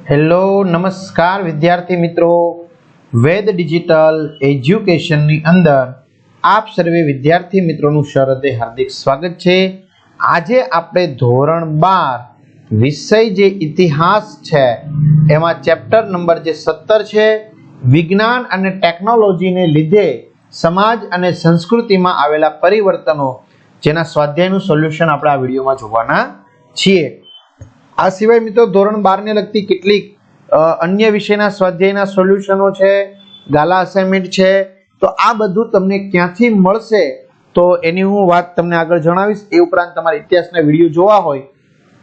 Hello નમસ્કાર વિદ્યાર્થી મિત્રો, વેદ ડિજિટલ એજ્યુકેશનની અંદર આપ સર્વે વિદ્યાર્થી મિત્રોનું સહૃદય હાર્દિક સ્વાગત છે। આજે આપણે ધોરણ 12 વિષય જે ઇતિહાસ છે એમાં ચેપ્ટર નંબર જે 17 છે, વિજ્ઞાન અને ટેકનોલોજીને લીધે સમાજ અને સંસ્કૃતિમાં આવેલા પરિવર્તનો, જેના સ્વાધ્યાયનું સોલ્યુશન આપણે આ વિડીયોમાં જોવાના છીએ। આ સિવાય મિત્રો ધોરણ 12 ને લગતી કેટલીક અન્ય વિષયના સ્વાધ્યાયના સોલ્યુશનો છે, ગાલા અસાઇનમેન્ટ છે, તો આ બધું તમને ક્યાંથી મળશે તો એની હું વાત તમને આગળ જણાવીશ। એ ઉપરાંત તમારે ઇતિહાસના વિડીયો જોવા હોય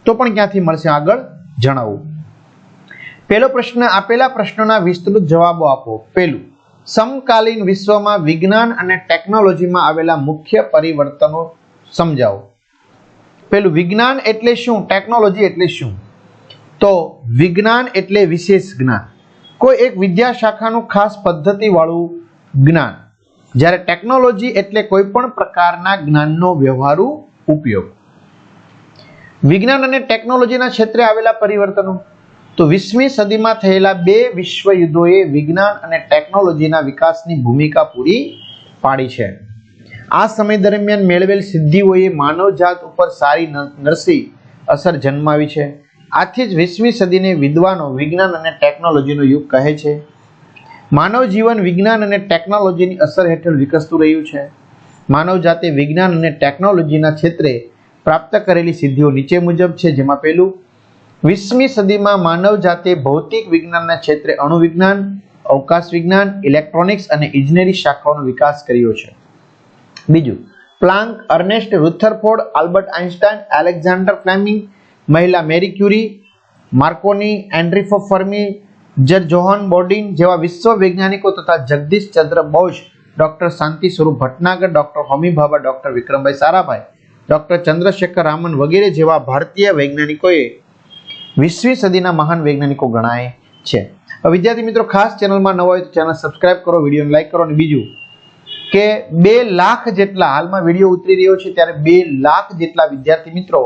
તો પણ ક્યાંથી મળશે આગળ જણાવું। પહેલો પ્રશ્ન, આપેલા પ્રશ્નોના વિસ્તૃત જવાબો આપો। પહેલું, સમકાલીન વિશ્વમાં વિજ્ઞાન અને ટેકનોલોજીમાં આવેલા મુખ્ય પરિવર્તનો સમજાવો। પેલું, વિજ્ઞાન એટલે શું, ટેકનોલોજી એટલે શું? તો વિજ્ઞાન એટલે વિશેષ જ્ઞાન, કોઈ એક વિદ્યા શાખાનું ખાસ પદ્ધતિ વાળું જ્ઞાન, જ્યારે ટેકનોલોજી એટલે કોઈ પણ પ્રકારના જ્ઞાનનો વ્યવહારુ ઉપયોગ। વિજ્ઞાન અને ટેકનોલોજીના ક્ષેત્રે આવેલા પરિવર્તનો, તો 20મી સદીમાં થયેલા બે વિશ્વ યુદ્ધોએ વિજ્ઞાન અને ટેકનોલોજીના વિકાસની ભૂમિકા પૂરી પાડી છે। આ સમય દરમિયાન મેળવેલ સિદ્ધિઓએ માનવજાત ઉપર સારી નરસી અસર જન્માવી છે। આથી જ 20મી સદીને વિદ્વાનો વિજ્ઞાન અને ટેકનોલોજીનો યુગ કહે છે। માનવ જીવન વિજ્ઞાન અને ટેકનોલોજીની અસર હેઠળ વિકસતું રહ્યું છે। માનવજાતે વિજ્ઞાન અને ટેકનોલોજીના ક્ષેત્રે પ્રાપ્ત કરેલી સિદ્ધિઓ નીચે મુજબ છે, જેમાં પહેલું, 20મી સદીમાં માનવજાતે ભૌતિક વિજ્ઞાનના ક્ષેત્રે અણુ વિજ્ઞાન, અવકાશ વિજ્ઞાન, ઇલેક્ટ્રોનિક્સ અને ઇજનેરી શાખાઓનો વિકાસ કર્યો છે। બીજું, Planck, Ernst Rutherford, Albert Einstein, Alexander Fleming, મહિલા મેરી ક્યુરી, માર્કોની, એન્ડ્રીફો ફર્મી, જોહાન બોર્ડિન જેવા વિશ્વ વૈજ્ઞાનિકો તથા જગદીશ ચંદ્ર બોઝ, ડોક્ટર શાંતિ સ્વરૂપ ભટનાગર, ડોક્ટર હોમી ભાભા, ડોક્ટર વિક્રમભાઈ સારાભાઈ, ડોક્ટર ચંદ્રશેખર રામન વગેરે જેવા ભારતીય વૈજ્ઞાનિકોએ 20મી સદીના મહાન વૈજ્ઞાનિકો ગણાય છે। વિદ્યાર્થી મિત્રો, ખાસ ચેનલમાં નવા હોય તો ચેનલ સબસ્ક્રાઇબ કરો, વિડીયોને લાઈક કરો। અને બીજું કે 2 લાખ જેટલા, હાલમાં વિડીયો ઉતરી રહ્યો છે ત્યારે 2 લાખ જેટલા વિદ્યાર્થી મિત્રો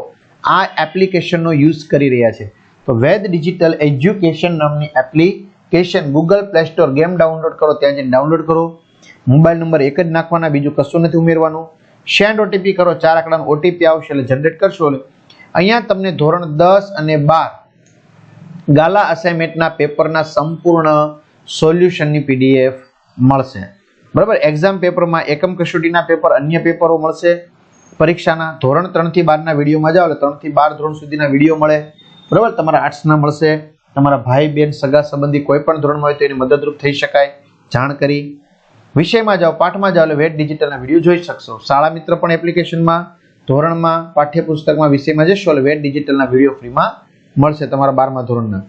આ એપ્લિકેશનનો યુઝ કરી રહ્યા છે। તો વેદ ડિજિટલ એજ્યુકેશન નામની application Google play store game download કરો, ત્યાં જઈને ડાઉનલોડ કરો। મોબાઈલ નંબર એક જ નાખવાના, બીજું કશું નથી ઉમેરવાનું। સેન્ડ ઓટીપી કરો, 4 આંકડાનો ઓટીપી આવશે એટલે જનરેટ કરશો એટલે અહીંયા તમને ધોરણ 10 અને 12 ગાલા અસાઇનમેન્ટના પેપરના સંપૂર્ણ સોલ્યુશનની પીડીએફ મળશે। બરાબર, એક્ઝામ પેપરમાં એકમ કસોટીના પેપર, અન્ય પેપરો મળશે પરીક્ષાના। ધોરણ 3 થી 12 ના વિડીયોમાં જાઓ એટલે 3 થી 12 ધોરણ સુધીના વિડીયો મળે। બરાબર, તમારા આર્ટ્સના મળશે, તમારા ભાઈ બહેન સગા સંબંધી કોઈ પણ ધોરણમાં હોય તો એને મદદરૂપ થઈ શકાય જાણ કરી। વિષયમાં જાઓ, પાઠમાં જાઓ એટલે વેદ ડિજિટલના વિડીયો જોઈ શકશો। શાળા મિત્ર પણ એપ્લિકેશનમાં, ધોરણમાં, પાઠ્યપુસ્તકમાં, વિષયમાં જશો એટલે વેદ ડિજિટલના વિડીયો ફ્રીમાં મળશે તમારા 12મા ધોરણના।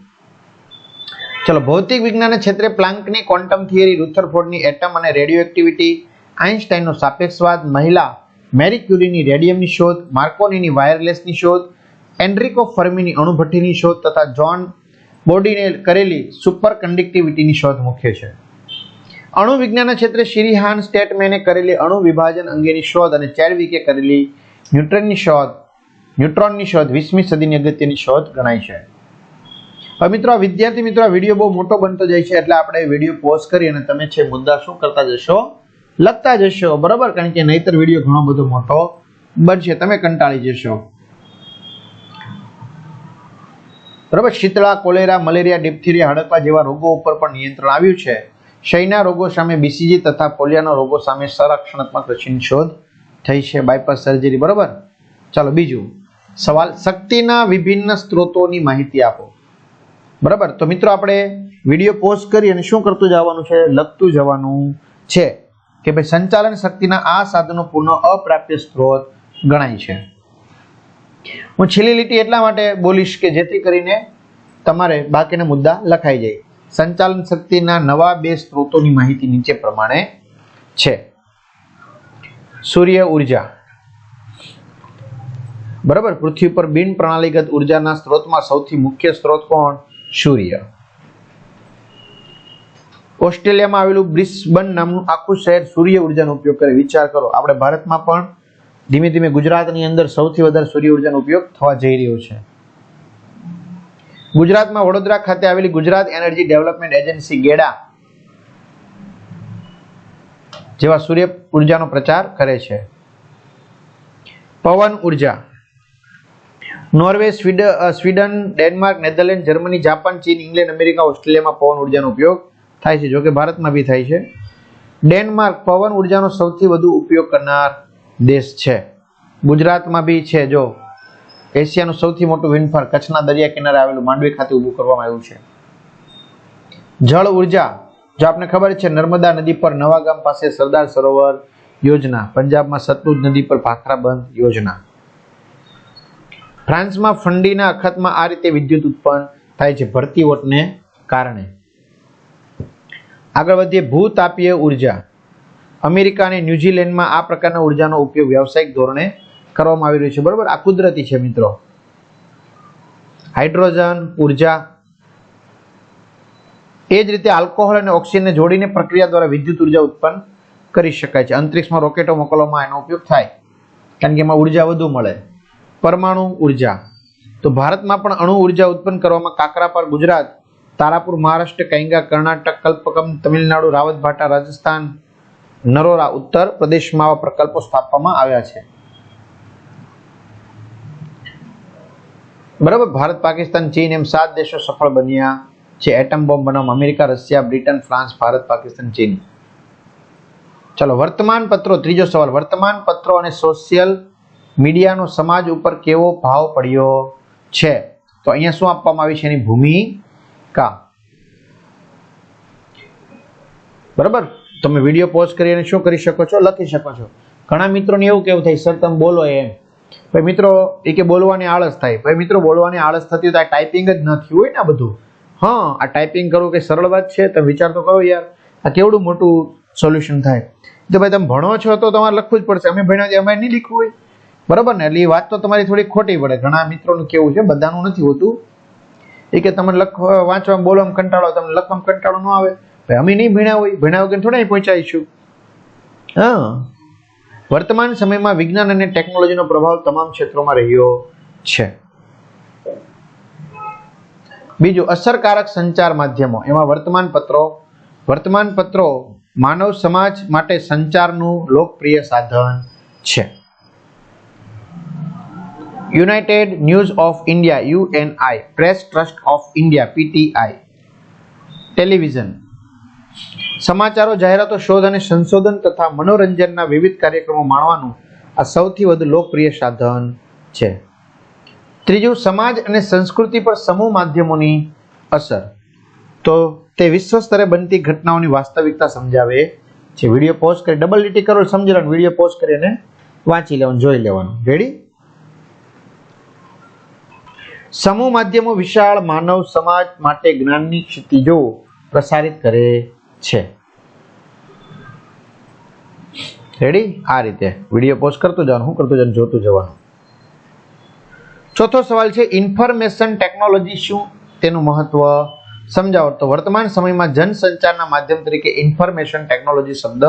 ચલો, ભૌતિક વિજ્ઞાન ક્ષેત્રે પ્લાન્કની ક્વોન્ટમ થિયરી, રુથરફોર્ડની એટમ અને રેડિયો એક્ટિવિટી, આઇન્સ્ટાઇનનો સાપેક્ષવાદ, મહિલા મેરી ક્યુરીની રેડિયમની શોધ, માર્કોનીની વાયરલેસની શોધ, એન્ડ્રિકો ફર્મીની અણુભઠ્ઠીની શોધ તથા જોન બોર્ડિને કરેલી સુપર કન્ડક્ટિવિટીની શોધ મુખ્ય છે। અણુ વિજ્ઞાનના ક્ષેત્રે શિરીહાન સ્ટેટમેને કરેલી અણુ વિભાજન અંગેની શોધ અને ચેડવિકે કરેલી ન્યુટ્રોનની શોધ 20મી સદીની અગત્યની શોધ ગણાય છે। હવે મિત્રો, આ વિદ્યાર્થી મિત્રો આ વિડીયો બહુ મોટો બનતો જાય છે એટલે આપણે વિડીયો પોઝ કરી અને તમે છે મુદ્દા શું કરતા જશો, લખતા જશો। બરાબર, કારણ કે નહીતર વિડીયો ઘણો બધો મોટો બનશે, તમે કંટાળી જશો। બરાબર, શીતળા, કોલેરા, મલેરિયા, ડિપ્થેરિયા, હડકવા જેવા રોગો ઉપર પણ નિયંત્રણ આવ્યું છે। ક્ષયના રોગો સામે બીસીજી તથા પોલિયોના રોગો સામે સંરક્ષણાત્મક રસીની શોધ થઈ છે, બાયપાસ સર્જરી। બરાબર, ચાલો બીજું સવાલ, શક્તિના વિભિન્ન સ્ત્રોતોની માહિતી આપો। બરાબર, તો મિત્રો આપણે વિડીયો પોઝ કરી અને શું કરતું જવાનું છે, લખતું જવાનું છે કે ભાઈ સંચાલન શક્તિના આ સાધનો પુનઃ અપ્રાપ્ય સ્ત્રોત ગણાય છે। હું છેલ્લી લીટી એટલા માટે બોલીશ કે જેથી કરીને તમારે બાકીના મુદ્દા લખાઈ જાય। સંચાલન શક્તિના નવા 2 સ્ત્રોતોની માહિતી નીચે પ્રમાણે છે। સૂર્ય ઉર્જા, બરાબર, પૃથ્વી પર બિન પ્રણાલીગત ઉર્જાના સ્ત્રોતમાં સૌથી મુખ્ય સ્ત્રોત કોણ? સૂર્ય। ઓસ્ટ્રેલિયામાં આવેલું બ્રિસ્બન નામનું આખું શહેર સૂર્ય ઉર્જાનો ઉપયોગ કરે। વિચાર કરો, આપણે ભારતમાં પણ ધીમે ધીમે ગુજરાતની અંદર સૌથી વધારે સૂર્ય ઉર્જાનો ઉપયોગ થવા જઈ રહ્યો છે। ગુજરાતમાં વડોદરા ખાતે આવેલી Gujarat energy development agency GEDA જેવા સૂર્ય ઉર્જાનો પ્રચાર કરે છે. પવન ઉર્જા Norway, Sweden, Denmark, Netherland, Germany, Japan, ચીન, ઇંગ્લેન્ડ, અમેરિકા, ઓસ્ટ્રેલિયામાં પવન ઉર્જાનો ઉપયોગ થાય છે. જો કે ભારતમાં બી થાય છે. ડેનમાર્ક પવન ઉર્જાનો સૌથી વધુ ઉપયોગ કરનાર દેશ છે. ગુજરાતમાં બી છે. જો એશિયાનું સૌથી મોટું વિન્ડ ફાર્મ કચ્છના દરિયા કિનારે આવેલું માંડવી ખાતે ઊભું કરવામાં આવ્યું છે. જળ ઉર્જા જો આપને ખબર છે નર્મદા નદી પર નવાગામ પાસે સરદાર સરોવર યોજના, પંજાબમાં સતલુજ નદી પર ભાખરા બંધ યોજના. ફ્રાન્સમાં ઠંડીના અખતમાં આ રીતે વિદ્યુત ઉત્પન્ન થાય છે ભરતીઓટને કારણે. આગળ વધીએ ભૂતાપીય ઉર્જા. અમેરિકા અને ન્યુઝીલેન્ડમાં આ પ્રકારના ઉર્જાનો ઉપયોગ વ્યવસાયિક ધોરણે કરવામાં આવી રહ્યો છે. બરોબર, આ કુદરતી છે મિત્રો. હાઇડ્રોજન ઉર્જા એ જ રીતે આલ્કોહોલ અને ઓક્સિજનને જોડીને પ્રક્રિયા દ્વારા વિદ્યુત ઉર્જા ઉત્પન્ન કરી શકાય છે. અંતરિક્ષમાં રોકેટો મોકલવામાં એનો ઉપયોગ થાય કારણ કે એમાં ઉર્જા વધુ મળે. પરમાણુ ઉર્જા તો ભારતમાં પણ અણુ ઉર્જા ઉત્પન્ન કરવામાં કાકરાપાર ગુજરાત, તારાપુર મહારાષ્ટ્ર, કૈંગા કર્ણાટક, કલ્પકમ તમિલનાડુ, રાવતભાટા રાજસ્થાન, નરોરા ઉત્તર પ્રદેશમાં આવા પ્રકલ્પો સ્થાપવામાં આવ્યા છે. બરાબર, ભારત, પાકિસ્તાન, ચીન એમ 7 દેશો સફળ બન્યા છે એટમ બોમ્બ બનાવવામાં. America, Russia, Britain, France, Bharat, Pakistan, ચીન. ચલો, વર્તમાન પત્રો. ત્રીજો સવાલ, વર્તમાન પત્રો અને સોશિયલ મીડિયાનો સમાજ ઉપર કેવો ભાવ પડ્યો છે? તો અહીંયા શું આપવામાં આવી છે એની ભૂમિકા. બરાબર, તમે વિડીયો પોઝ કરીને શું કરી શકો છો, લખી શકો છો. ઘણા મિત્રોને એવું કેવું થાય સર તમે બોલો એમ. ભાઈ મિત્રો એ કે બોલવાની આળસ થાય. ભાઈ મિત્રો બોલવાની આળસ થતી તો આ ટાઈપિંગ જ ન થયું હોય ને આ બધું. હા, આ ટાઈપિંગ કરવું કે સરળ વાત છે? તમે વિચાર તો કરો યાર, આ કેવડું મોટું સોલ્યુશન થાય. તો ભાઈ તમે ભણો છો તો તમારે લખવું જ પડશે. અમે ભણ્યા અમારે નહીં લખવું હોય. બરાબર ને? એટલે એ વાત તો તમારી થોડી ખોટી પડે. ઘણા મિત્રોનું કેવું છે, બધાનું નથી હોતું. એ કે તમને વાંચવામાં બોલવામાં કંટાળો, તમને લખવામાં કંટાળો ન આવે. ભાઈ અમે નહીં ભણ્યા હોય, ભણ્યા વગર થોડા પહોંચાડીશું. હા, વર્તમાન સમયમાં વિજ્ઞાન અને ટેકનોલોજીનો પ્રભાવ તમામ ક્ષેત્રોમાં રહ્યો છે. બીજું, અસરકારક સંચાર માધ્યમો. એમાં વર્તમાન પત્રો માનવ સમાજ માટે સંચારનું લોકપ્રિય સાધન છે. United news of India UNI, press trust of India PTI, television, સમાચારો, જાહેરાતો, શોધ અને સંશોધન તથા મનોરંજનના વિવિધ કાર્યક્રમો માણવાનું આ સૌથી વધુ લોકપ્રિય સાધન છે. ત્રીજું, સમાજ અને સંસ્કૃતિ પર સમૂહ માધ્યમોની અસર. તો તે વિશ્વ સ્તરે બનતી ઘટનાઓની વાસ્તવિકતા સમજાવે છે. વિડીયો પોઝ કરી ડબલ લીટી કરો, સમજી લેવાનું. વિડીયો પોઝ કરીને વાંચી લેવાનું, જોઈ લેવાનું. રેડી? સમૂહ માધ્યમો વિશાળ માનવ સમાજ માટે જ્ઞાનની ક્ષિતિજો પ્રસારિત કરે છે. રેડી? આ રીતે વિડીયો પોઝ કરતું જવાનું, હું કરતું જવાનું, જોતું જવાનું. ચોથો સવાલ છે, ઇન્ફોર્મેશન ટેકનોલોજી શું, તેનું મહત્વ સમજાવો. તો વર્તમાન સમયમાં જનસંચારના માધ્યમ તરીકે ઇન્ફોર્મેશન ટેકનોલોજી શબ્દ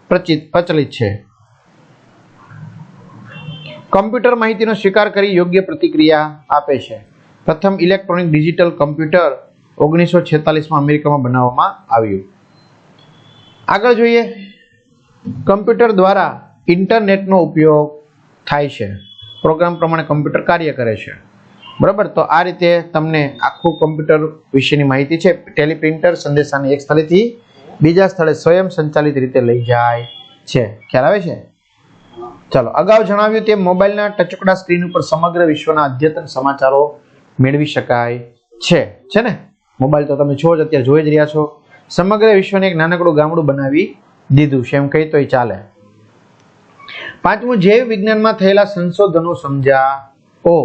પ્રચલિત છે. કમ્પ્યુટર માહિતીનો સ્વીકાર કરી યોગ્ય પ્રતિક્રિયા આપે છે. પ્રથમ ઇલેક્ટ્રોનિક ડિજિટલ કમ્પ્યુટર 1946માં અમેરિકામાં બનાવવામાં આવ્યું. આગળ જોઈએ, કમ્પ્યુટર દ્વારા ઇન્ટરનેટનો ઉપયોગ થાય છે. પ્રોગ્રામ પ્રમાણે કમ્પ્યુટર કાર્ય કરે છે. બરાબર, તો આ રીતે તમને આખું કમ્પ્યુટર વિશેની માહિતી છે. ટેલિપ્રિન્ટર સંદેશાને એક સ્થળેથી બીજા સ્થળે સ્વયં સંચાલિત રીતે લઈ જાય છે. ખ્યાલ આવે છે? ચાલો, અગાઉ જણાવ્યું તેમ મોબાઈલના ટચુકડા સ્ક્રીન ઉપર સમગ્ર વિશ્વના અદ્યતન સમાચારો મેળવી શકાય છે ને? મોબાઈલ તો તમે છો જ, અત્યારે જોઈ જ રહ્યા છો. સમગ્ર વિશ્વને એક નાનકડું ગામડું બનાવી દીધું છે એમ કહી તોય ચાલે. પાંચમું, જૈવ વિજ્ઞાનમાં થયેલા સંશોધનો સમજાવો.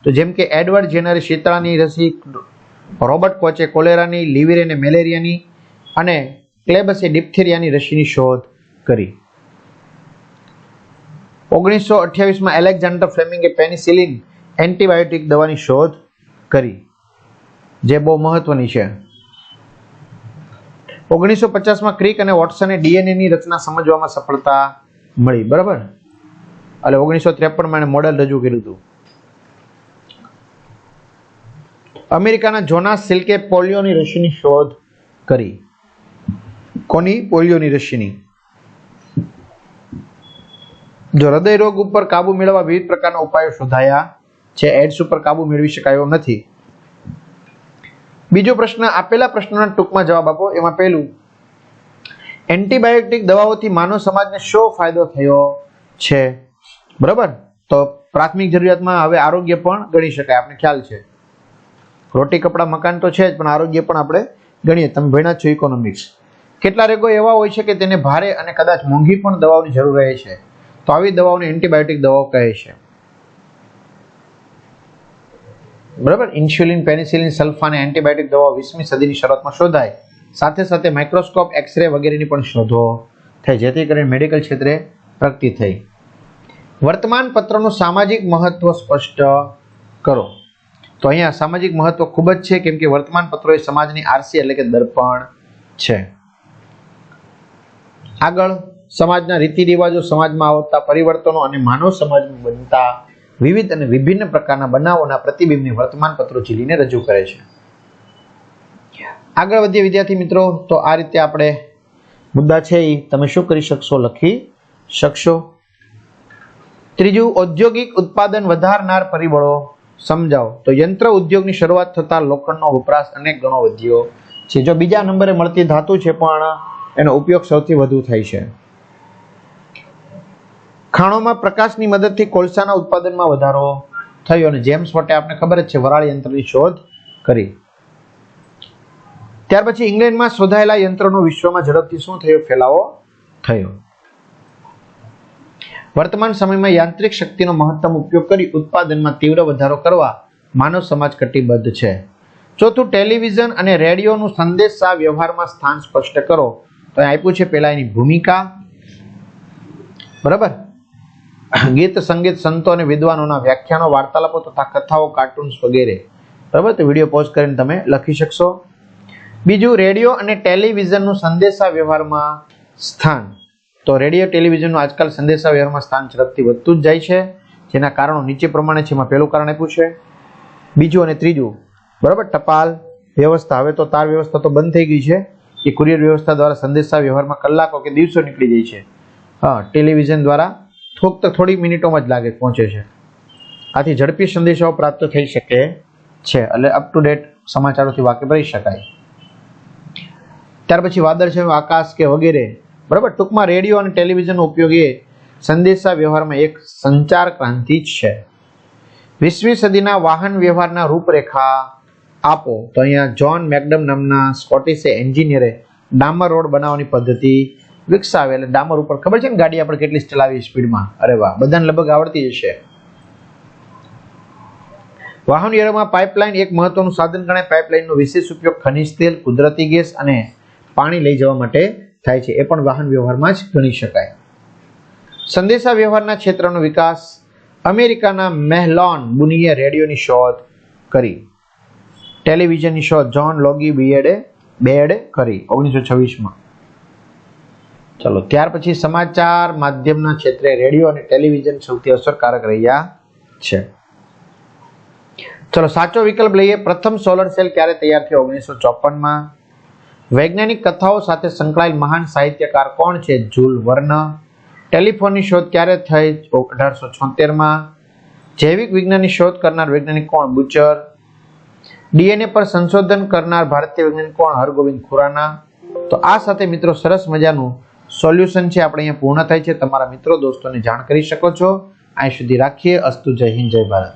તો જેમ કે એડવર્ડ જેનરે શીતળાની રસી, રોબર્ટ કોચે કોલેરાની, લિવિરેને મેલેરિયાની અને ક્લેબસે ડિપ્થેરિયાની રસીની શોધ કરી. 1928માં એલેક્ઝાન્ડર ફ્લેમિંગે પેનિસિલિન એન્ટીબાયોટિક દવાની શોધ કરી, જે બહુ મહત્વની છે. 1950માં ક્રિક અને વોટસને ડીએનએની રચના સમજવામાં સફળતા મળી. બરાબર, એટલે 1953માં એને મોડેલ રજૂ કર્યું હતું. અમેરિકાના જોનાસ સિલ્કે પોલિયોની રસીની શોધ કરી. કોની? પોલિયોની રસીની. જો હૃદય રોગ ઉપર કાબુ મેળવવા વિવિધ પ્રકારના ઉપાયો શોધાયા છે. એડ્સ ઉપર કાબુ મેળવી શકાયો નથી. બીજો પ્રશ્ન, આપેલા પ્રશ્નના ટૂંકમાં જવાબ આપો. એમાં પહેલું, એન્ટીબાયોટિક દવાઓથી માનવ સમાજને શો ફાયદો થયો છે? બરાબર. તો પ્રાથમિક જરૂરિયાતમાં હવે આરોગ્ય પણ ગણી શકાય. આપણે ખ્યાલ છે, રોટી કપડા મકાન તો છે જ, પણ આરોગ્ય પણ આપણે ગણીએ. તમે ભણ્યા છો ઇકોનોમિક્સ. કેટલા રોગો એવા હોય છે કે તેને ભારે અને કદાચ મોંઘી પણ દવાઓની જરૂર રહે છે, તો આવી દવાઓને એન્ટીબાયોટિક દવાઓ કહે છે. બરાબર. ઇન્સ્યુલિન, પેનિસિલિન, સલ્ફા અને એન્ટીબાયોટિક દવાઓ 20મી સદીની શરૂઆતમાં શોધાય. સાથે સાથે માઇક્રોસ્કોપ, એક્સરે વગેરેની પણ શોધો થઈ, જેથી કરીને મેડિકલ ક્ષેત્રે પ્રગતિ થઈ. વર્તમાન પત્રનું સામાજિક મહત્વ સ્પષ્ટ કરો. તો અહીંયા સામાજિક મહત્વ ખૂબ જ છે, કેમ કે વર્તમાન પત્રો એ સમાજની આરસી એટલે કે દર્પણ છે. આગળ, સમાજના રીતિ રિવાજો, સમાજમાં આવતા પરિવર્તનો અને માનવ સમાજમાં બનતા વિવિધ અને વિભિન્ન પ્રકારના બનાવોના પ્રતિબિંબને વર્તમાન પત્રો ઝીલીને રજૂ કરે છે. આગળ વધીએ વિદ્યાર્થી મિત્રો. તો આ રીતે આપણે મુદ્દા છે એ તમે શું કરી શકશો? લખી શકશો. ત્રીજું, ઔદ્યોગિક ઉત્પાદન વધારનાર પરિબળો સમજાવો. તો યંત્ર ઉદ્યોગની શરૂઆત થતા લોખંડનો વપરાશ અનેક ગણો વધ્યો છે. જો બીજા નંબરે મળતી ધાતુ છે, પણ એનો ઉપયોગ સૌથી વધુ થાય છે. ખાણોમાં પ્રકાશની મદદથી કોલસાના ઉત્પાદનમાં વધારો થયો, અને જેમ્સ વોટે આપણે ખબર જ છે વરાળ યંત્રની શોધ કરી. ત્યાર પછી ઇંગ્લેન્ડમાં શોધાયેલા યંત્રનો વિશ્વમાં ઝડપથી શું થયો? ફેલાવો થયો. વર્તમાન સમયમાં યાંત્રિક શક્તિનો મહત્તમ ઉપયોગ કરી ઉત્પાદનમાં તીવ્ર વધારો કરવા માનવ સમાજ કટિબદ્ધ છે. ચોથું, ટેલિવિઝન અને રેડિયોનું સંદેશા વ્યવહારમાં સ્થાન સ્પષ્ટ કરો. તો આપ્યું છે પહેલા એની ભૂમિકા. બરાબર. ગીત, સંગીત, સંતો અને વિદ્વાનોના વ્યાખ્યાનો, વાર્તાલાપો તથા કથાઓ, કાર્ટૂન્સ વગેરે. બરાબર. તો વિડીયો પોઝ કરીને તમે લખી શકશો. બીજું, રેડિયો અને ટેલિવિઝનનું સંદેશા વ્યવહારમાં સ્થાન. તો રેડિયો, ટેલિવિઝનનું આજકાલ સંદેશા વ્યવહારમાં સ્થાન ઝડપથી વધતું જ જાય છે. જેના કારણો નીચે પ્રમાણે છે. એમાં પહેલું કારણ આપ્યું છે. બીજું અને ત્રીજું, બરાબર, ટપાલ વ્યવસ્થા. હવે તો તાર વ્યવસ્થા તો બંધ થઈ ગઈ છે. એ કુરિયર વ્યવસ્થા દ્વારા સંદેશા વ્યવહારમાં કલાકો કે દિવસો નીકળી જાય છે. હા, ટેલિવિઝન દ્વારા ફક્ત થોડી મિનિટોમાં જ લાગે પહોંચે છે. આથી ઝડપી સંદેશાઓ પ્રાપ્ત થઈ શકે છે, એટલે અપ ટુ ડેટ સમાચારોથી વાકેફ રહી શકાય. ત્યાર પછી વાદળછાયું આકાશ કે વગેરે. બરાબર. ટૂંકમાં રેડિયો અને ટેલિવિઝનનો ઉપયોગ એ સંદેશા વ્યવહારમાં એક સંચાર ક્રાંતિ જ છે. 20મી સદીના વાહન વ્યવહારના રૂપરેખા આપો. તો અહીંયા જ્હોન મેકડમ નામના સ્કોટિશ એન્જિનિયરે ડામર રોડ બનાવવાની પદ્ધતિ વિકસાવી. એટલે ડામર ઉપર ખબર છે ને ગાડી આપણે કેટલી ચલાવી સ્પીડમાં? અરે વાહ, બધાને લગભગ આવડતી હશે. વાહન વ્યવહારમાં પાઇપલાઇન એક મહત્વનું સાધન ગણાય. પાઇપલાઇનનો વિશેષ ઉપયોગ ખનિજ તેલ, કુદરતી ગેસ અને પાણી લઈ જવા માટે થાય છે. એ પણ વાહન વ્યવહારમાં જ ગણી શકાય. સંદેશા વ્યવહારના ક્ષેત્રનો વિકાસ. અમેરિકાના મેહલોન બુનીએ રેડિયોની શોધ કરી. ટેલિવિઝનની શોધ જ્હોન લોગી બેયર્ડે કરી 1926માં. ચલો, ત્યાર પછી સમાચાર માધ્યમના ક્ષેત્રે રેડિયો અને ટેલિવિઝન સૌથી અસરકારક રહ્યા છે. ચલો, સાચો વિકલ્પ લઈએ. પ્રથમ સોલર સેલ ક્યારે તૈયાર થયો? 1954માં. વૈજ્ઞાનિક કથાઓ સાથે સંકળાયેલ મહાન સાહિત્યકાર કોણ છે? Joule worn. ટેલિફોનની શોધ ક્યારે થઈ? 1876માં. જૈવિક વિજ્ઞાનની શોધ કરનાર વૈજ્ઞાનિક કોણ? બુચર. ડીએનએ પર સંશોધન કરનાર ભારતીય વૈજ્ઞાનિક કોણ? હરગોવિંદ ખુરાના. તો આ સાથે મિત્રો સરસ મજાનું સોલ્યુશન છે આપણે અહીંયા પૂર્ણ થાય છે. તમારા મિત્રો દોસ્તોને જાણ કરી શકો છો. અહીં સુધી રાખીએ. અસ્તુ. જય હિન્દ, જય ભારત.